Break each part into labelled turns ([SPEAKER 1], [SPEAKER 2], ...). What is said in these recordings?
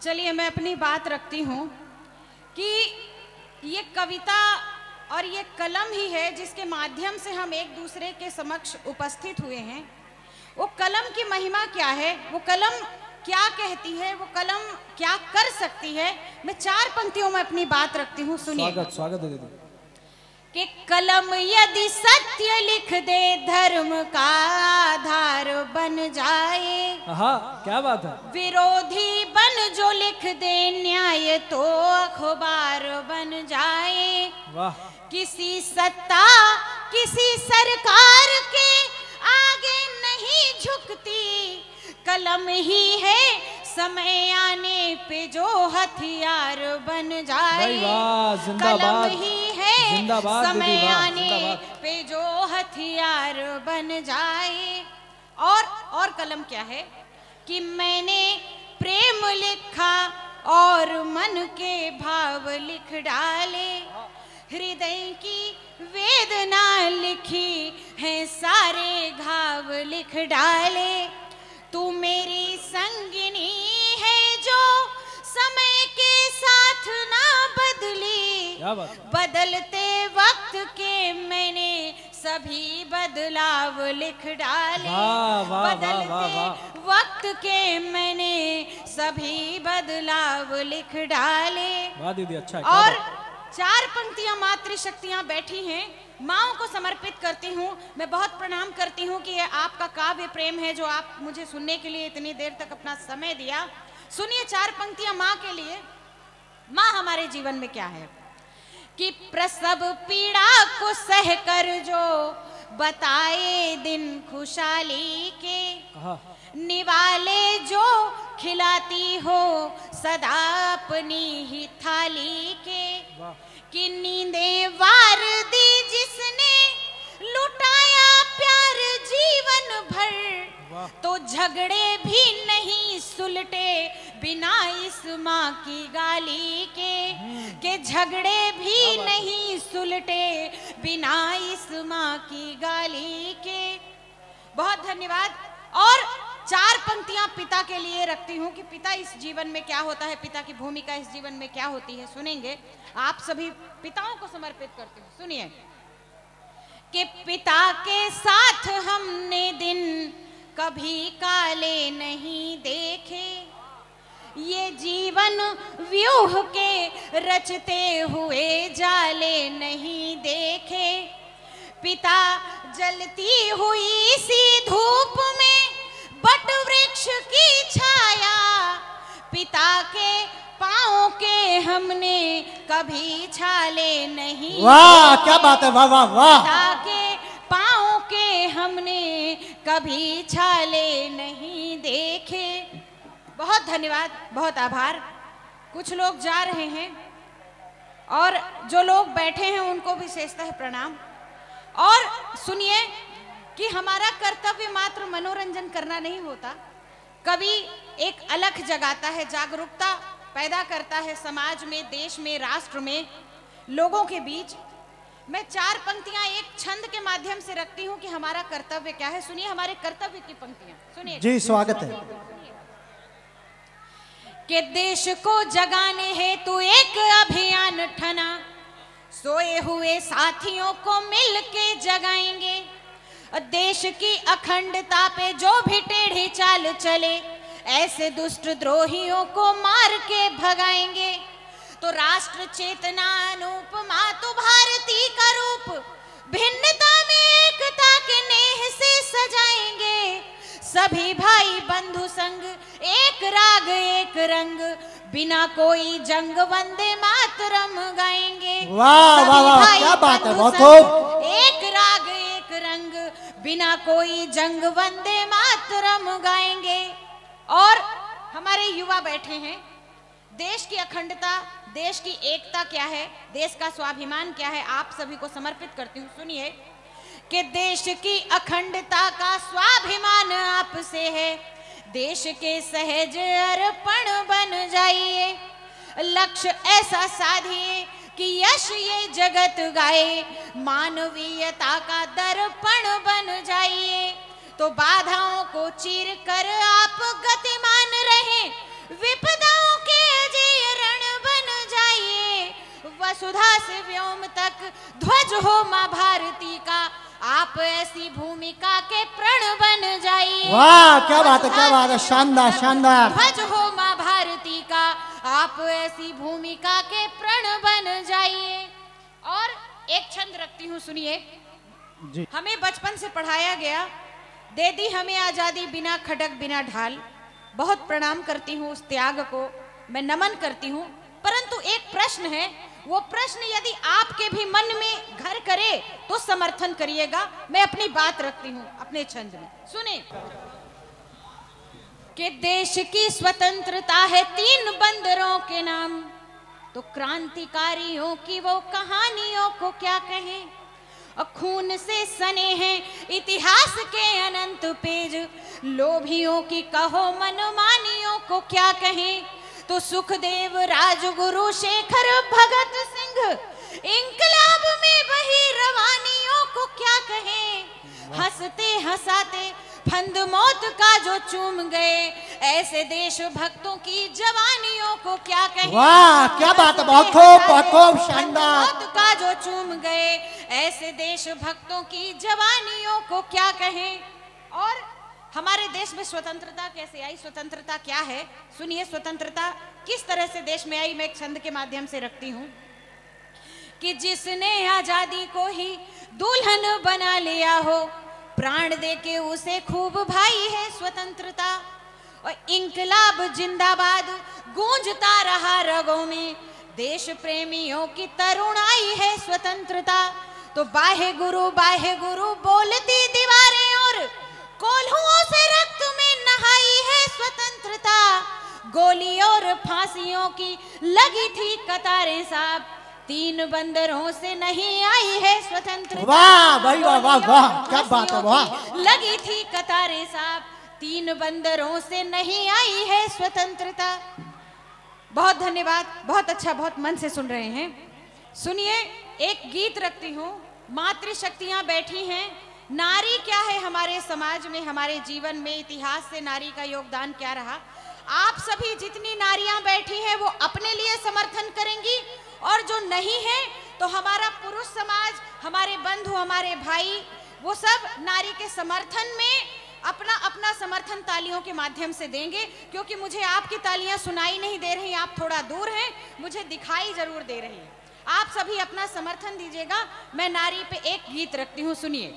[SPEAKER 1] चलिए मैं अपनी बात रखती हूँ कि ये कविता और ये कलम ही है जिसके माध्यम से हम एक दूसरे के समक्ष उपस्थित हुए हैं। वो कलम की महिमा क्या है, वो कलम क्या कहती है, वो कलम क्या कर सकती है। मैं 4 पंक्तियों में अपनी बात रखती हूँ, सुनिए।
[SPEAKER 2] स्वागत है दीदी।
[SPEAKER 1] कि कलम यदि सत्य लिख दे धर्म का आधार बन जाए।
[SPEAKER 2] क्या बात है।
[SPEAKER 1] विरोधी बन जो लिख दे न्याय तो अखबार बन जाए।
[SPEAKER 2] वाह।
[SPEAKER 1] किसी सत्ता किसी सरकार के आगे नहीं झुकती, कलम ही है समय आने पे जो हथियार बन जाए। कलम ही है समय आने पे जो हथियार बन जाए। और कलम क्या है कि मैंने प्रेम लिखा और मन के भाव लिख डाले, हृदय की वेदना लिखी है सारे घाव लिख डाले। तू मेरी संगिनी है जो समय के साथ ना बदली, बदलते वक्त के मैंने सभी बदलाव लिख डाले। बदलते वक्त के मैंने सभी बदलाव लिख डाले।
[SPEAKER 2] वाह दीदी, अच्छा है।
[SPEAKER 1] और 4 पंक्तियां मातृशक्तियां बैठी हैं, माँओं को समर्पित करती हूँ। मैं बहुत प्रणाम करती हूँ कि ये आपका काव्य प्रेम है जो आप मुझे सुनने के लिए इतनी देर तक अपना समय दिया। सुनिए 4 पंक्तियां माँ के लिए। माँ हमारे जीवन में क्या है कि प्रसव पीड़ा को सहकर जो बताए दिन खुशहाली के, निवाले जो खिलाती हो सदा अपनी ही थाली के, कि नींदें वार दी जिसने लुटाया प्यार जीवन भर, तो झगड़े भी नहीं सुलटे बिना इस माँ की गाली के झगड़े भी नहीं सुलटे बिना इस माँ की गाली के। बहुत धन्यवाद। और 4 पंक्तियां पिता के लिए रखती हूँ कि पिता इस जीवन में क्या होता है, पिता की भूमिका इस जीवन में क्या होती है। सुनेंगे, आप सभी पिताओं को समर्पित करती हूँ। सुनिए कि पिता के साथ हमने दिन कभी काले नहीं देखे, ये जीवन व्यूह के रचते हुए जाले नहीं देखे। पिता जलती हुई सी धूप में बट वृक्ष की छाया, पिता के पाँव के हमने कभी छाले नहीं।
[SPEAKER 2] वाह क्या बात है, वाह वाह वाह।
[SPEAKER 1] पिता के पाँव के हमने कभी छाले नहीं देखे। बहुत धन्यवाद, बहुत आभार। कुछ लोग जा रहे हैं और जो लोग बैठे हैं उनको भी शेषतः प्रणाम। और सुनिए कि हमारा कर्तव्य मात्र मनोरंजन करना नहीं होता, कवि एक अलख जगाता है, जागरूकता पैदा करता है समाज में, देश में, राष्ट्र में, लोगों के बीच। मैं 4 पंक्तियां एक छंद के माध्यम से रखती हूं कि हमारा कर्तव्य क्या है। सुनिए हमारे कर्तव्य की पंक्तियां, सुनिए
[SPEAKER 2] जी। स्वागत है।
[SPEAKER 1] कि देश को जगाने हेतु एक अभियान ठना, सोए हुए साथियों को मिलके जगाएंगे। देश की अखंडता पे जो भी टेढ़ी चाल चले, ऐसे दुष्ट द्रोहियों को मार के भगाएंगे। तो राष्ट्र चेतना अनुपमा तो भारती का रूप, भिन्नता में एकता के नेह से सजाएंगे। सभी भाई बंधु संग, एक राग एक रंग, बिना कोई जंग वंदे मातरम गाएंगे।
[SPEAKER 2] वाह वाह वाह, क्या बात है, बहुत खूब।
[SPEAKER 1] एक राग एक रंग, बिना कोई जंग वंदे मातरम गाएंगे। और हमारे युवा बैठे हैं। देश की अखंडता, देश की एकता क्या है, देश का स्वाभिमान क्या है, आप सभी को समर्पित करती हूँ। सुनिए कि देश की अखंडता का स्वाभिमान आपसे है, देश के सहज अर्पण बन जाइए। लक्ष्य ऐसा साधिए कि यश ये जगत गाए, मानवीयता का दर्पण बन जाइए। तो बाधाओं को चीर कर आप गतिमान रहें, विपदाओं के सुधा से व्योम तक ध्वज हो माँ भारती का, आप ऐसी भूमिका के प्रण बन जाइए।
[SPEAKER 2] वाह क्या बात है, क्या बात है, शानदार शानदार।
[SPEAKER 1] ध्वज हो माँ भारती का, आप ऐसी भूमिका के प्रण बन जाइए। और एक छंद रखती हूँ, सुनिए
[SPEAKER 2] जी।
[SPEAKER 1] हमें बचपन से पढ़ाया गया, दे दी हमें आजादी बिना खड़क बिना ढाल। बहुत प्रणाम करती हूँ उस त्याग को, मैं नमन करती हूँ। परंतु एक प्रश्न है, वो प्रश्न यदि आपके भी मन में घर करे तो समर्थन करिएगा। मैं अपनी बात रखती हूँ अपने छंद में, सुने कि देश की स्वतंत्रता है 3 बंदरों के नाम, तो क्रांतिकारियों की वो कहानियों को क्या कहें। और खून से सने हैं इतिहास के अनंत पेज, लोभियों की कहो मनमानियों को क्या कहें। तो सुखदेव, राजगुरु, शेखर, भगत सिंह, इंकलाब में बही रवानियों को क्या कहें। हंसते हंसाते फंद मौत का जो चूम गए, ऐसे देश भक्तों की जवानियों को क्या कहें।
[SPEAKER 2] वाह क्या बात है, बहुत खूब शानदार।
[SPEAKER 1] मौत का जो चूम गए, ऐसे देश भक्तों की जवानियों को क्या कहें। और हमारे देश में स्वतंत्रता कैसे आई, स्वतंत्रता क्या है, सुनिए स्वतंत्रता किस तरह से देश में आई। मैं एक छंद के माध्यम से रखती हूँ कि जिसने आजादी को ही दुल्हन बना लिया हो, प्राण देके उसे खूब भाई है स्वतंत्रता। और इंकलाब जिंदाबाद गूंजता रहा रगों में, देश प्रेमियों की तरुणाई है स्वतंत्रता। तो बाहे गुरु बोलती दीवारें और कोल्हुओं से रक्त में नहाई है स्वतंत्रता। गोली और फांसियों की लगी थी कतारें साहब, 3 बंदरों से नहीं आई है स्वतंत्रता।
[SPEAKER 2] वाह भाई वाह वाह वाह क्या बात है, वाह।
[SPEAKER 1] लगी थी कतारें साहब, 3 बंदरों से नहीं आई है स्वतंत्रता। बहुत धन्यवाद, बहुत अच्छा, बहुत मन से सुन रहे हैं। सुनिए एक गीत रखती हूँ, मातृशक्तियां बैठी हैं। नारी क्या है हमारे समाज में, हमारे जीवन में, इतिहास से नारी का योगदान क्या रहा। आप सभी जितनी नारियां बैठी हैं वो अपने लिए समर्थन करेंगी, और जो नहीं है तो हमारा पुरुष समाज, हमारे बंधु, हमारे भाई, वो सब नारी के समर्थन में अपना अपना समर्थन तालियों के माध्यम से देंगे। क्योंकि मुझे आपकी तालियां सुनाई नहीं दे रही, आप थोड़ा दूर हैं, मुझे दिखाई जरूर दे रही है। आप सभी अपना समर्थन दीजिएगा। मैं नारी पे एक गीत रखती हूँ, सुनिए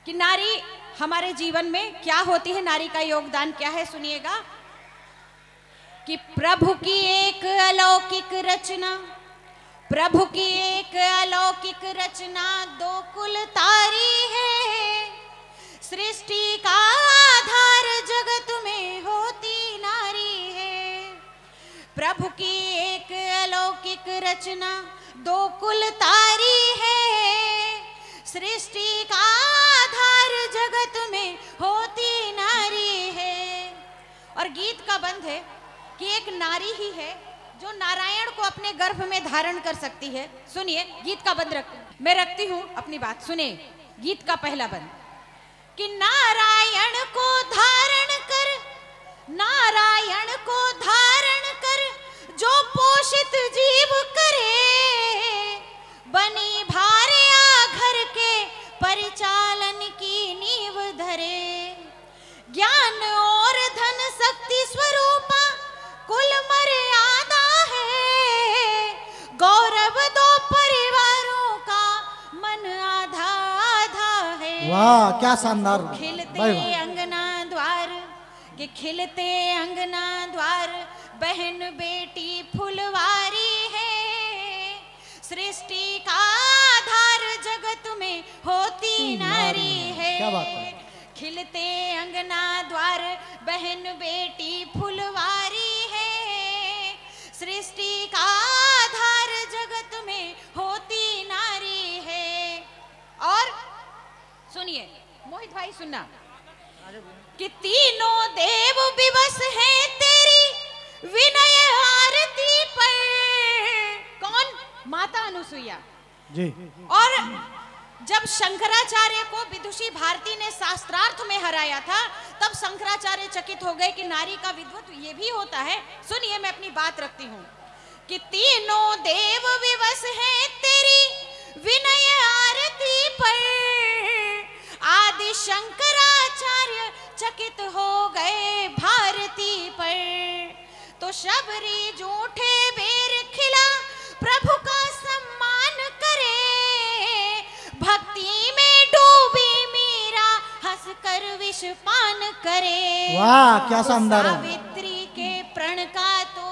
[SPEAKER 1] कि नारी हमारे जीवन में क्या होती है, नारी का योगदान क्या है। सुनिएगा कि प्रभु की एक अलौकिक रचना, प्रभु की एक अलौकिक रचना, 2 कुल तारी है। सृष्टि का आधार जगत में होती नारी है। प्रभु की एक अलौकिक रचना, 2 कुल तारी है। सृष्टि का आधार जगत में होती नारी है। और गीत का बंध है कि एक नारी ही है जो नारायण को अपने गर्भ में धारण कर सकती है। सुनिए गीत का बंद मैं रखती हूँ अपनी बात, सुने गीत का पहला बंद कि नारायण को धारण कर, नारायण को धारण कर, जो पोषित जीव करे, बनी भार्या घर के परिचालन की नींव धरे। ज्ञान और धन शक्ति स्वरूपा कुल मर्यादा है, गौरव 2 परिवारों का मन आधा आधा है।
[SPEAKER 2] वाह क्या शानदार।
[SPEAKER 1] खिलते अंगना द्वार के खिलते अंगना द्वार, बहन बेटी फुलवारी है। सृष्टि का आधार जगत में होती नारी है।
[SPEAKER 2] क्या बात है।
[SPEAKER 1] खिलते अंगना द्वार, बहन बेटी फुलवारी है। सृष्टि का आधार जगत में होती नारी है। और सुनिए मोहित भाई सुनना कि तीनों देव विवश हैं तेरी विनय आरती पर। कौन? माता अनुसुईया
[SPEAKER 2] जी।
[SPEAKER 1] और जब शंकराचार्य को विदुषी भारती ने शास्त्रार्थ में हराया था, तब शंकराचार्य चकित हो गए कि नारी का विद्वत ये भी होता है। सुनिए मैं अपनी बात रखती हूँ कि तीनों देव विवश हैं तेरी विनय आरती पर। आदि शंकराचार्य चकित हो गए भारती पर। तो शबरी जूठे बेर खिला प्रभु का सम्मान करे। भक्ति में डूबी मीरा हंस कर विष पान करे।
[SPEAKER 2] वाह क्या शानदार है।
[SPEAKER 1] सावित्री के प्रण का तो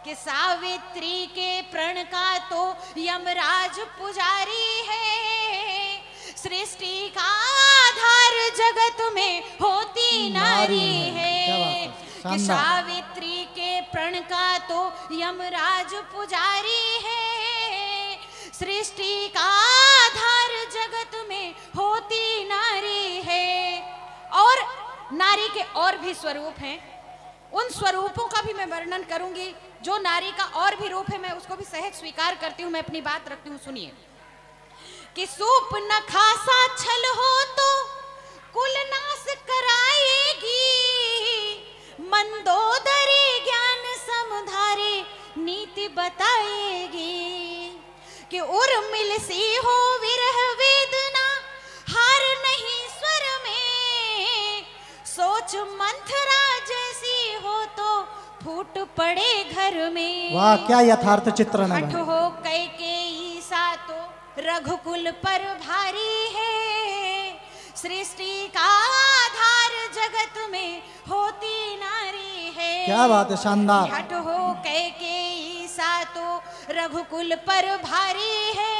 [SPEAKER 1] कि सावित्री के प्रण का तो यमराज पुजारी है। सृष्टि का आधार जगत में होती नारी है। कि सावित्री के प्रण का तो यमराज पुजारी है। सृष्टि का आधार जगत में होती नारी है। और नारी के और भी स्वरूप हैं, उन स्वरूपों का भी मैं वर्णन करूंगी। जो नारी का और भी रूप है मैं उसको भी सहज स्वीकार करती हूँ, मैं अपनी बात रखती हूँ। सुनिए कि सूप न खासा छल हो तो कुल नाश कराएगी। मंदोदरी ज्ञान समधारे नीति बताएगी। कि उर्मिल सी हो विरह वेदना हार नहीं स्वर में। सोच मंथरा जैसी हो तो फूट पड़े घर में।
[SPEAKER 2] वाह क्या यथार्थ चित्रण है।
[SPEAKER 1] हठ हो कैकेयी सा तो रघुकुल पर भारी है। सृष्टि का आधार जगत में होती नारी है।
[SPEAKER 2] क्या बात है, शानदार।
[SPEAKER 1] हठ हो कैकेयी सा तो रघुकुल पर भारी है।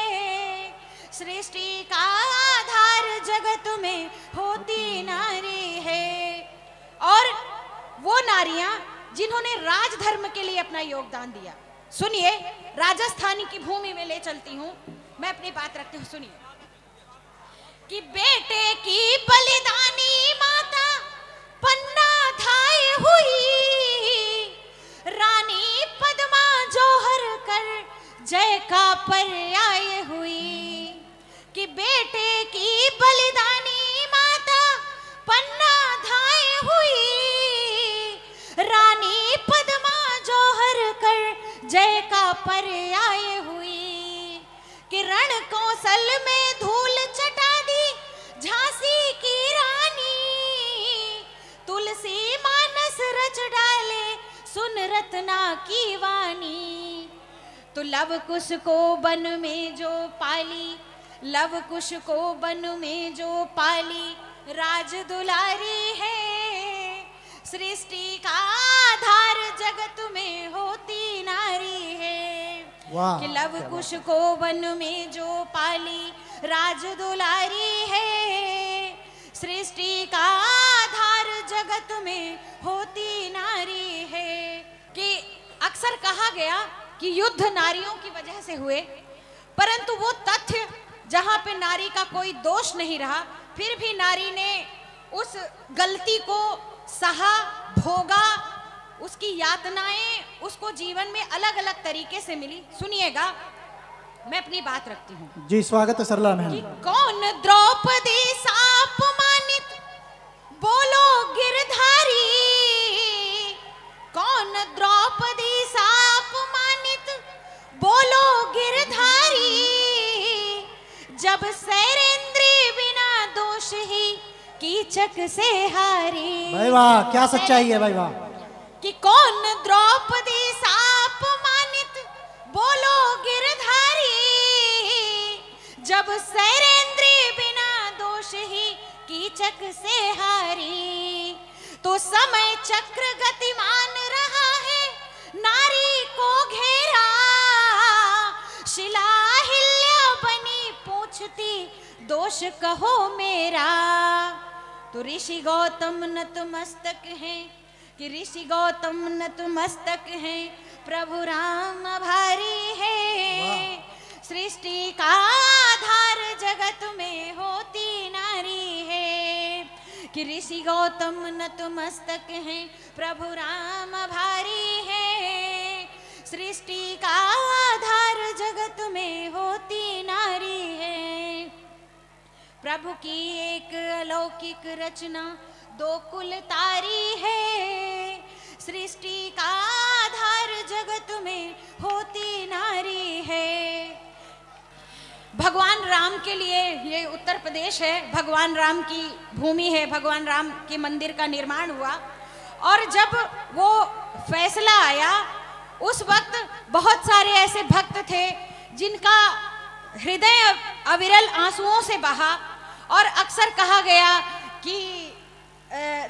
[SPEAKER 1] सृष्टि का आधार जगत में होती नारी है। और वो नारियां जिन्होंने राजधर्म के लिए अपना योगदान दिया। सुनिए, राजस्थानी की भूमि में ले चलती हूं, मैं अपनी बात रखती हूँ। सुनिए कि बेटे की बलिदानी माता पन्ना धाए हुई। रानी पद्मा जौहर कर जय का पर्याय हुई। कि बेटे की बलिदानी माता पन्ना धाए हुई। रानी पद्मा जौहर कर जय का पर्याय हुई। कि रण कौशल में धूल चटा दी झांसी की रानी। तुलसी मानस रच डाले सुन रत्ना की वाणी। तो लव कुश को वन में जो पाली, लव कुश को वन में जो पाली राज दुलारी है। सृष्टि का आधार जगत में होती नारी है। कि लव कुश को वन में जो पाली राज दुलारी है। सृष्टि का आधार जगत में होती नारी है। कि अक्सर कहा गया कि युद्ध नारियों की वजह से हुए, परंतु वो तथ्य जहां पे नारी का कोई दोष नहीं रहा, फिर भी नारी ने उस गलती को सहा, भोगा, उसकी यातनाएं उसको जीवन में अलग अलग तरीके से मिली। सुनिएगा, मैं अपनी बात रखती हूँ।
[SPEAKER 2] जी स्वागत है सरला मैम।
[SPEAKER 1] कौन द्रौपदी सापमानित बोलो गिरधारी। कौन द्रौपदी सापमानित बोलो गिरधारी। जब सैरेंद्री बिना दोष ही कीचक से हारी।
[SPEAKER 2] भाई वाह क्या सच्चाई है भाई वाह।
[SPEAKER 1] कि कौन द्रौपदी सापमानित बोलो गिरधारी। जब सैरेंद्री बिना दोष ही कीचक से हारी। तो समय चक्र गतिमान रहा है नारी को घेरा। शिला हिल्या बनी पूछती दोष कहो मेरा। तो ऋषि गौतम नतमस्तक हैं, कि ऋषि गौतम नतमस्तक हैं, प्रभु राम भारी है। सृष्टि का आधार जगत में होती नारी है। कि ऋषि गौतम नतमस्तक हैं, प्रभु राम भारी है। सृष्टि का आधार जगत में होती नारी है। प्रभु की एक अलौकिक रचना दो कुल तारी है। सृष्टि का आधार जगत में होती राम के लिए, ये उत्तर प्रदेश है, भगवान राम की भूमि है, भगवान राम के मंदिर का निर्माण हुआ। और जब वो फैसला आया उस वक्त बहुत सारे ऐसे भक्त थे जिनका हृदय अविरल आंसुओं से बहा। और अक्सर कहा गया कि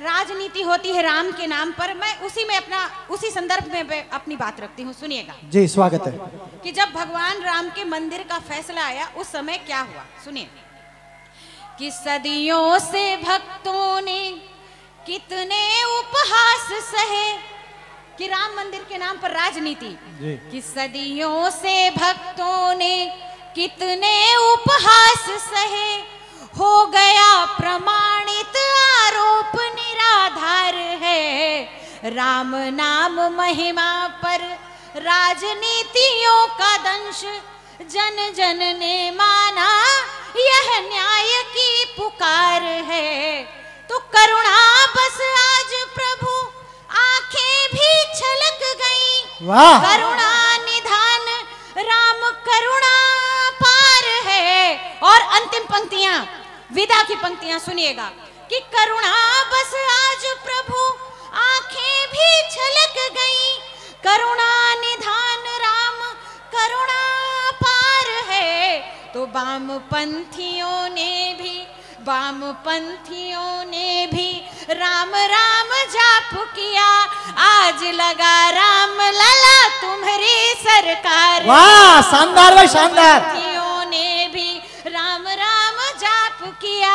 [SPEAKER 1] राजनीति होती है राम के नाम पर। मैं उसी संदर्भ में अपनी बात रखती हूँ, सुनिएगा।
[SPEAKER 2] जी स्वागत है।
[SPEAKER 1] कि जब भगवान राम के मंदिर का फैसला आया उस समय क्या हुआ, सुनिए। कि सदियों से भक्तों ने कितने उपहास सहे, कि राम मंदिर के नाम पर राजनीति, कि सदियों से भक्तों ने कितने उपहास सहे, हो गया प्रमाणित आरोप निराधार है, राम नाम महिमा पर राजनीतियों का दंश, जन जन ने माना यह न्याय की पुकार है। तो करुणा बस आज प्रभु आंखें भी छलक गई,
[SPEAKER 2] वाह।
[SPEAKER 1] करुणा निधान राम करुणा पार है। और अंतिम पंक्तियां, विदा की पंक्तियां सुनिएगा। कि करुणा बस आज प्रभु आंखें भी छलक गई, करुणा निधान राम करुणा पार है। तो वामपंथियों ने भी राम राम जाप किया, आज लगा राम लला तुम्हारी सरकार।
[SPEAKER 2] वाह, शानदार भाई शानदार।
[SPEAKER 1] ने भी राम राम जाप किया,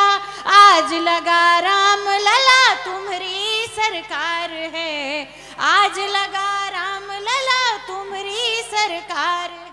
[SPEAKER 1] आज लगा राम लला तुम्हारी सरकार है, आज लगा राम लला तुम्हारी सरकार।